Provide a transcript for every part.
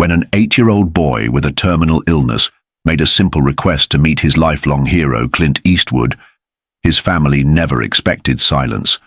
When an 8-year-old boy with a terminal illness made a simple request to meet his lifelong hero, Clint Eastwood, his family never expected silence.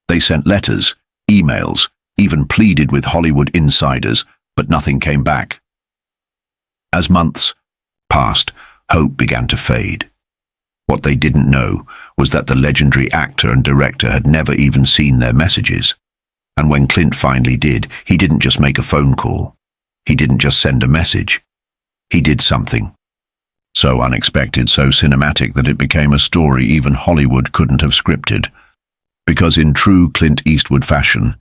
They sent letters, emails, even pleaded with Hollywood insiders, but nothing came back. As months passed, hope began to fade. What they didn't know was that the legendary actor and director had never even seen their messages. And when Clint finally did, he didn't just make a phone call. He didn't just send a message. He did something. So unexpected, so cinematic that it became a story even Hollywood couldn't have scripted. Because in true Clint Eastwood fashion,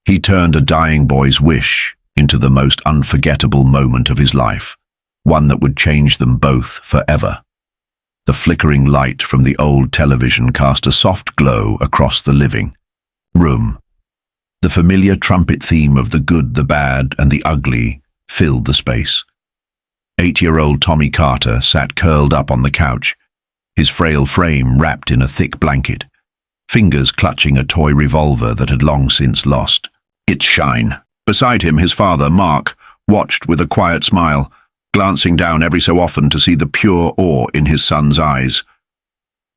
he turned a dying boy's wish into the most unforgettable moment of his life, one that would change them both forever. The flickering light from the old television cast a soft glow across the living room. The familiar trumpet theme of the good, the bad, and the ugly filled the space. 8-year-old Tommy Carter sat curled up on the couch, his frail frame wrapped in a thick blanket, fingers clutching a toy revolver that had long since lost its shine. Beside him, his father, Mark, watched with a quiet smile, glancing down every so often to see the pure awe in his son's eyes.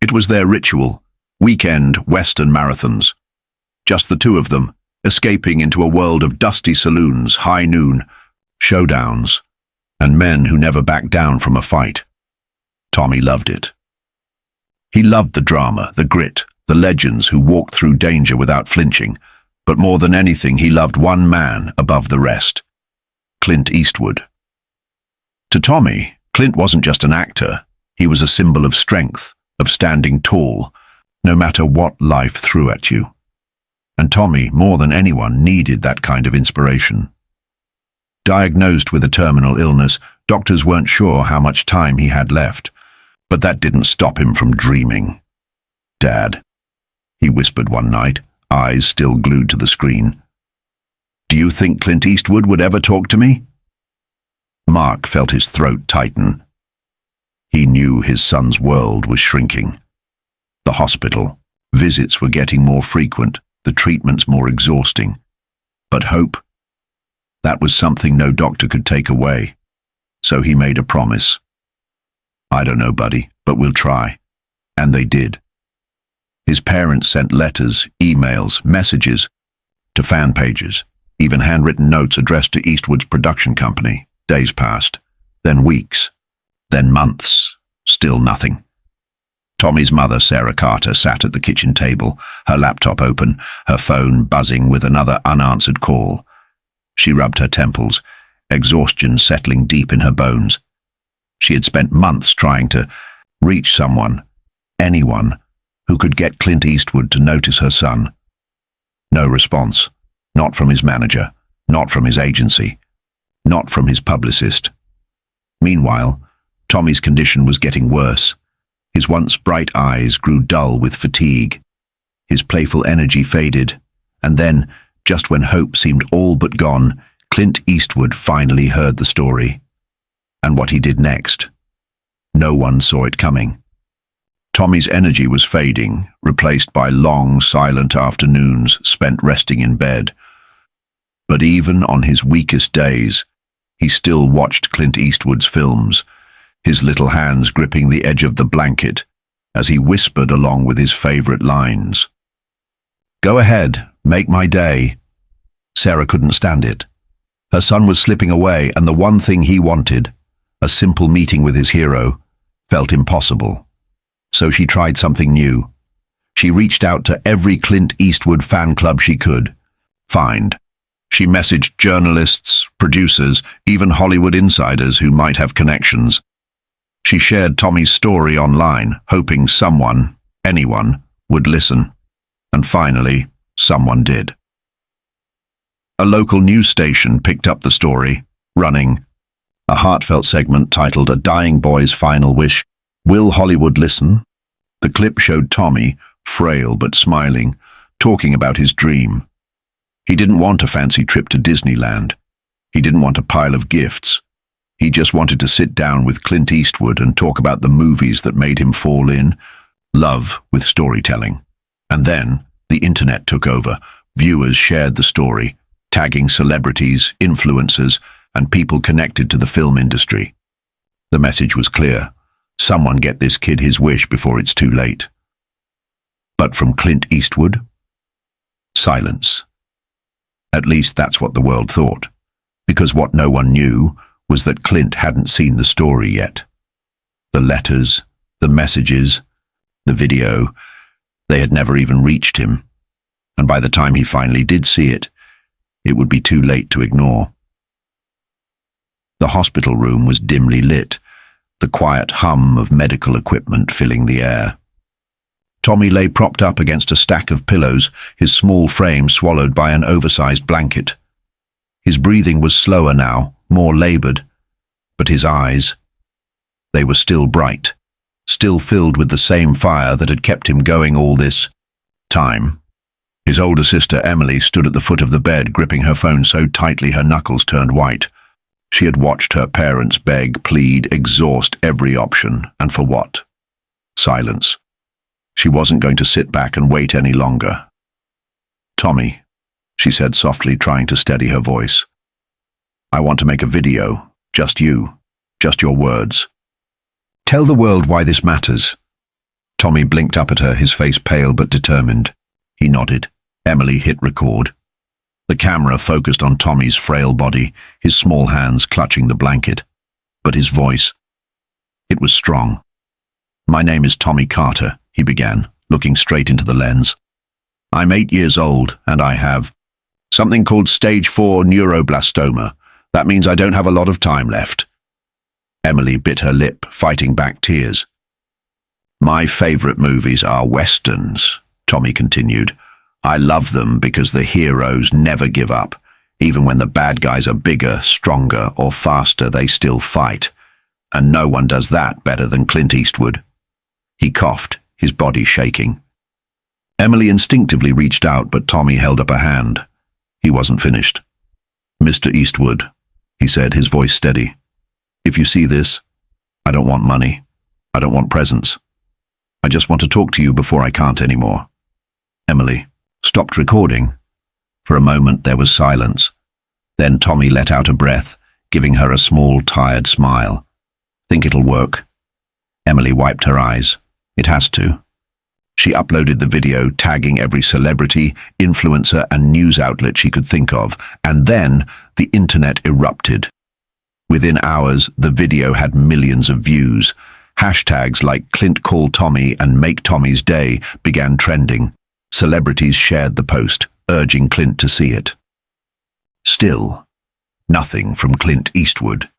It was their ritual, weekend Western marathons. Just the two of them, escaping into a world of dusty saloons, high noon, showdowns, and men who never backed down from a fight. Tommy loved it. He loved the drama, the grit, the legends who walked through danger without flinching, but more than anything he loved one man above the rest, Clint Eastwood. To Tommy, Clint wasn't just an actor, he was a symbol of strength, of standing tall, no matter what life threw at you. And Tommy, more than anyone, needed that kind of inspiration. Diagnosed with a terminal illness, doctors weren't sure how much time he had left, but that didn't stop him from dreaming. "Dad," he whispered one night, eyes still glued to the screen, "do you think Clint Eastwood would ever talk to me?" Mark felt his throat tighten. He knew his son's world was shrinking. The hospital, visits were getting more frequent, the treatments more exhausting. But hope? That was something no doctor could take away. So he made a promise. "I don't know, buddy, but we'll try." And they did. His parents sent letters, emails, messages, to fan pages, even handwritten notes addressed to Eastwood's production company. Days passed, then weeks, then months, still nothing. Tommy's mother, Sarah Carter, sat at the kitchen table, her laptop open, her phone buzzing with another unanswered call. She rubbed her temples, exhaustion settling deep in her bones. She had spent months trying to reach someone, anyone, who could get Clint Eastwood to notice her son. No response, not from his manager, not from his agency, not from his publicist. Meanwhile, Tommy's condition was getting worse. His once bright eyes grew dull with fatigue. His playful energy faded, and then, just when hope seemed all but gone, Clint Eastwood finally heard the story. And what he did next. No one saw it coming. Tommy's energy was fading, replaced by long, silent afternoons spent resting in bed. But even on his weakest days, he still watched Clint Eastwood's films, his little hands gripping the edge of the blanket as he whispered along with his favorite lines. "Go ahead, make my day." Sarah couldn't stand it. Her son was slipping away, and the one thing he wanted, a simple meeting with his hero, felt impossible. So she tried something new. She reached out to every Clint Eastwood fan club she could find. She messaged journalists, producers, even Hollywood insiders who might have connections. She shared Tommy's story online, hoping someone, anyone, would listen. And finally, someone did. A local news station picked up the story, running a heartfelt segment titled "A Dying Boy's Final Wish. Will Hollywood Listen?" The clip showed Tommy, frail but smiling, talking about his dream. He didn't want a fancy trip to Disneyland. He didn't want a pile of gifts. He just wanted to sit down with Clint Eastwood and talk about the movies that made him fall in love with storytelling. And then the internet took over. Viewers shared the story, tagging celebrities, influencers, and people connected to the film industry. The message was clear. Someone get this kid his wish before it's too late. But from Clint Eastwood? Silence. At least that's what the world thought, because what no one knew was that Clint hadn't seen the story yet. The letters, the messages, the video, they had never even reached him. And by the time he finally did see it, it would be too late to ignore. The hospital room was dimly lit, the quiet hum of medical equipment filling the air. Tommy lay propped up against a stack of pillows, his small frame swallowed by an oversized blanket. His breathing was slower now, more labored, but his eyes, they were still bright, still filled with the same fire that had kept him going all this time. His older sister Emily stood at the foot of the bed, gripping her phone so tightly her knuckles turned white. She had watched her parents beg, plead, exhaust every option, and for what? Silence. She wasn't going to sit back and wait any longer. "Tommy," she said softly, trying to steady her voice. "I want to make a video. Just you. Just your words. Tell the world why this matters." Tommy blinked up at her, his face pale but determined. He nodded. Emily hit record. The camera focused on Tommy's frail body, his small hands clutching the blanket. But his voice, it was strong. "My name is Tommy Carter," he began, looking straight into the lens. "I'm 8 years old, and I have something called stage 4 neuroblastoma. That means I don't have a lot of time left." Emily bit her lip, fighting back tears. "My favorite movies are westerns," Tommy continued. "I love them because the heroes never give up. Even when the bad guys are bigger, stronger, or faster, they still fight. And no one does that better than Clint Eastwood." He coughed, his body shaking. Emily instinctively reached out, but Tommy held up a hand. He wasn't finished. "Mr. Eastwood," he said, his voice steady. "If you see this, I don't want money. I don't want presents. I just want to talk to you before I can't anymore." Emily stopped recording. For a moment there was silence. Then Tommy let out a breath, giving her a small, tired smile. "Think it'll work?" Emily wiped her eyes. "It has to." She uploaded the video, tagging every celebrity, influencer, and news outlet she could think of, and then the internet erupted. Within hours, the video had millions of views. Hashtags like "Clint Call Tommy" and "Make Tommy's Day" began trending. Celebrities shared the post, urging Clint to see it. Still, nothing from Clint Eastwood.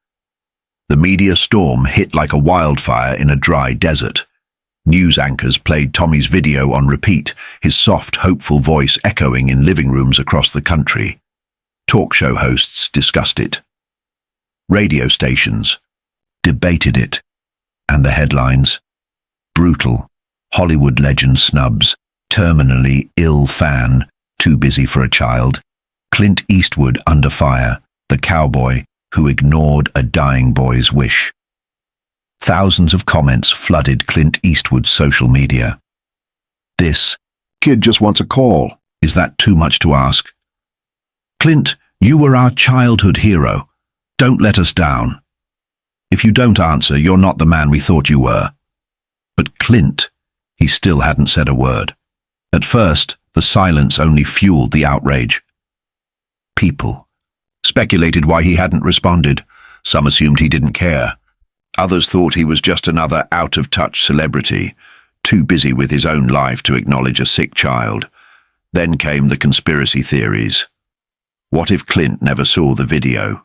The media storm hit like a wildfire in a dry desert. News anchors played Tommy's video on repeat, his soft, hopeful voice echoing in living rooms across the country. Talk show hosts discussed it. Radio stations debated it. And the headlines? Brutal. Hollywood legend snubs. Terminally ill fan. Too busy for a child. Clint Eastwood under fire. The cowboy who ignored a dying boy's wish. Thousands of comments flooded Clint Eastwood's social media. "This kid just wants a call. Is that too much to ask? Clint, you were our childhood hero. Don't let us down. If you don't answer, you're not the man we thought you were." But Clint, he still hadn't said a word. At first, the silence only fueled the outrage. People speculated why he hadn't responded. Some assumed he didn't care. Others thought he was just another out-of-touch celebrity, too busy with his own life to acknowledge a sick child. Then came the conspiracy theories. What if Clint never saw the video?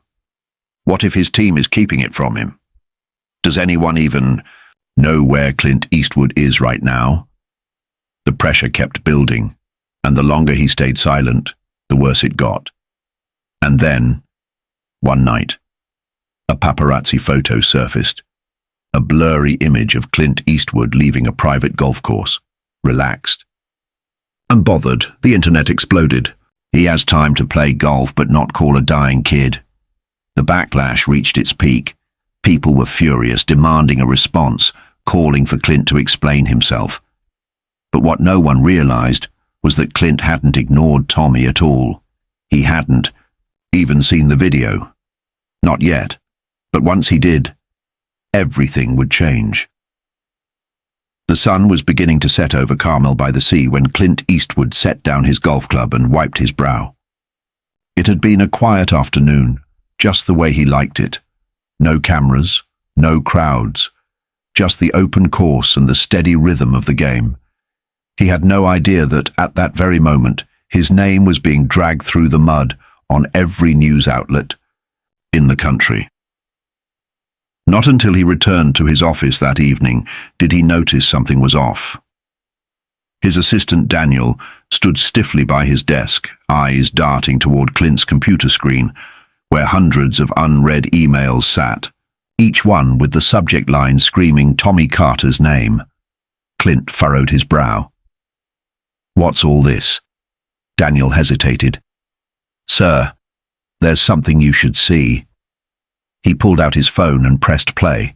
What if his team is keeping it from him? Does anyone even know where Clint Eastwood is right now? The pressure kept building, and the longer he stayed silent, the worse it got. And then, one night, a paparazzi photo surfaced. A blurry image of Clint Eastwood leaving a private golf course, relaxed. Unbothered, the internet exploded. He has time to play golf but not call a dying kid. The backlash reached its peak. People were furious, demanding a response, calling for Clint to explain himself. But what no one realized was that Clint hadn't ignored Tommy at all. He hadn't even seen the video. Not yet. But once he did, everything would change. The sun was beginning to set over Carmel by the sea when Clint Eastwood set down his golf club and wiped his brow. It had been a quiet afternoon, just the way he liked it. No cameras, no crowds, just the open course and the steady rhythm of the game. He had no idea that, at that very moment, his name was being dragged through the mud on every news outlet in the country. Not until he returned to his office that evening did he notice something was off. His assistant Daniel stood stiffly by his desk, eyes darting toward Clint's computer screen, where hundreds of unread emails sat, each one with the subject line screaming Tommy Carter's name. Clint furrowed his brow. "What's all this?" Daniel hesitated. "Sir, there's something you should see." He pulled out his phone and pressed play.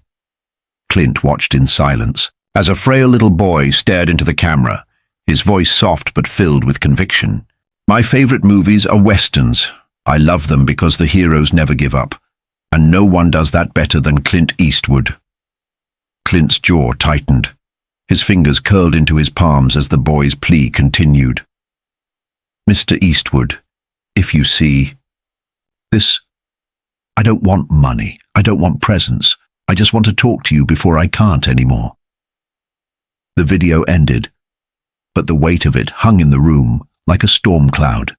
Clint watched in silence, as a frail little boy stared into the camera, his voice soft but filled with conviction. "My favorite movies are westerns. I love them because the heroes never give up, and no one does that better than Clint Eastwood." Clint's jaw tightened. His fingers curled into his palms as the boy's plea continued. "Mr. Eastwood, if you see this, I don't want money. I don't want presents. I just want to talk to you before I can't anymore." The video ended, but the weight of it hung in the room like a storm cloud.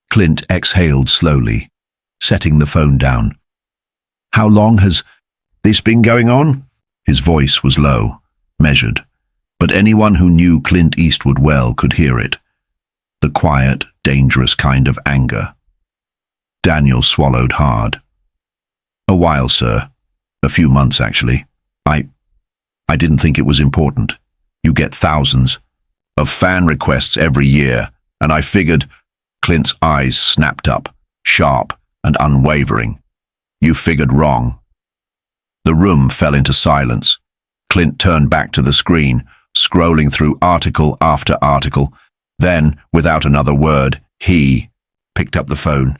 Clint exhaled slowly, setting the phone down. "How long has this been going on?" His voice was low, measured, but anyone who knew Clint Eastwood well could hear it. The quiet, dangerous kind of anger. Daniel swallowed hard. "A while, sir. A few months, actually. I didn't think it was important. You get thousands of fan requests every year, and I figured..." Clint's eyes snapped up, sharp and unwavering. "You figured wrong." The room fell into silence. Clint turned back to the screen, scrolling through article after article. Then, without another word, he picked up the phone.